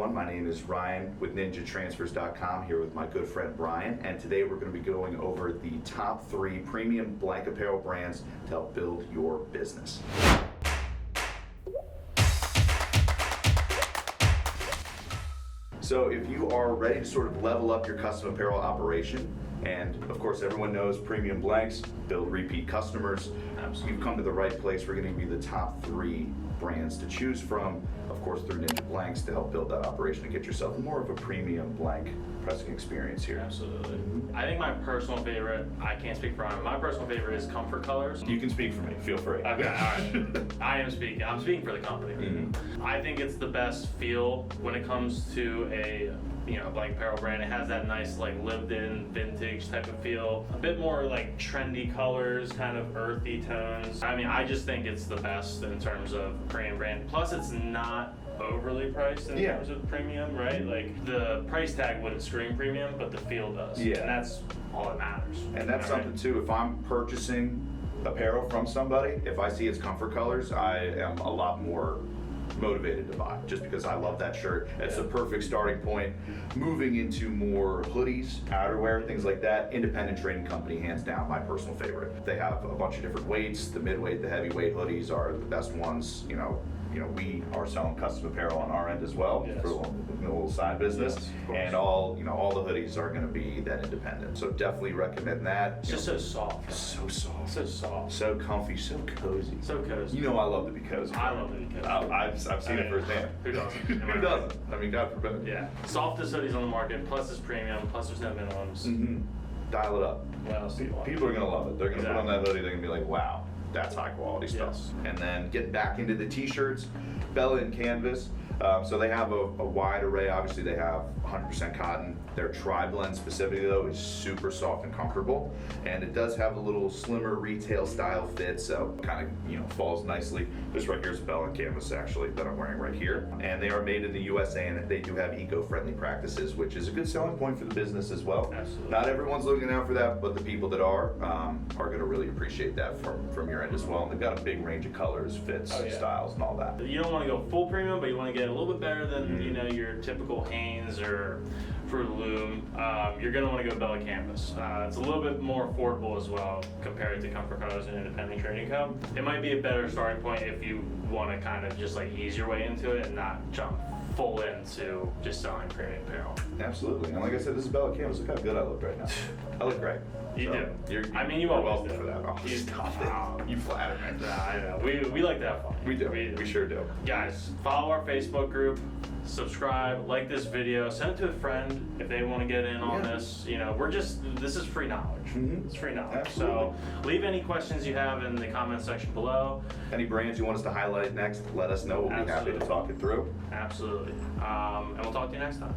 everyone. My name is Ryan with NinjaTransfers.com, here with my good friend Brian, and today we're going to be going over the top 3 premium blank apparel brands to help build your business. So if you are ready to sort of level up your custom apparel operation, and of course everyone knows premium blanks build repeat customers, you've come to the right place. We're going to give you the top 3 brands to choose from, of course through Ninja Blanks, to help build that operation and get yourself more of a premium blank pressing experience here. Absolutely. I think my personal favorite, I can't speak for Ryan, my personal favorite is Comfort Colors. You can speak for me, feel free. Okay, alright. I'm speaking for the company. Mm-hmm. I think it's the best feel when it comes to a blank apparel brand. It has that nice like lived in vintage type of feel. A bit more like trendy colors, kind of earthy tones. I mean, I just think it's the best in terms of premium brand. Plus it's not overly priced in terms of premium, right? Like the price tag wouldn't scream premium, but the feel does. Yeah. And that's all that matters. And that's something too, if I'm purchasing apparel from somebody, if I see it's Comfort Colors, I am a lot more motivated to buy, just because I love that shirt. It's the perfect starting point. Moving into more hoodies, outerwear, things like that. Independent trading company, hands down, my personal favorite. They have a bunch of different weights. The midweight, the heavyweight hoodies are the best ones. We are selling custom apparel on our end as well for a little side business, and all the hoodies are going to be that independent. So definitely recommend that. It's just so soft. So soft. So soft. So comfy. So cozy. So cozy. You know I love to be cozy. I love to be cozy. I've seen it firsthand. Who doesn't? Who doesn't? I mean, God forbid. Yeah. Softest hoodies on the market. Plus it's premium. Plus there's no minimums. Mm-hmm. Dial it up. What else do you want? People are gonna love it. They're gonna put on that hoodie. They're gonna be like, wow. That's high quality stuff. Yes. And then get back into the t-shirts, Bella and Canvas. So they have a wide array. Obviously they have 100% cotton. Their tri-blend specifically though is super soft and comfortable. And it does have a little slimmer retail style fit, so kind of falls nicely. This right here is Bella and Canvas actually that I'm wearing right here. And they are made in the USA, and they do have eco-friendly practices, which is a good selling point for the business as well. Absolutely. Not everyone's looking out for that, but the people that are gonna really appreciate that from your end as well. And they've got a big range of colors, fits, styles, and all that. You don't want to go full premium, but you want to get a little bit better than your typical Hanes or Fruit of the Loom. You're going to want to go Bella Canvas. It's a little bit more affordable as well compared to Comfort Colors and Independent Trading Co. It might be a better starting point if you want to kind of just like ease your way into it and not jump full into just selling premium apparel. Absolutely. And like I said, this is Bella Canvas. Look how good I look right now. I look great. You do. You are welcome for that. Oh, stop it. You flatter me. Nah, I know. We like to have fun. We do. We sure do. Guys, follow our Facebook group. Subscribe, like this video, send it to a friend if they want to get in on this. This is free knowledge. It's free knowledge. Absolutely. So leave any questions you have in the comment section below. Any brands you want us to highlight next, let us know. We'll be happy to talk it through. Absolutely. And we'll talk to you next time.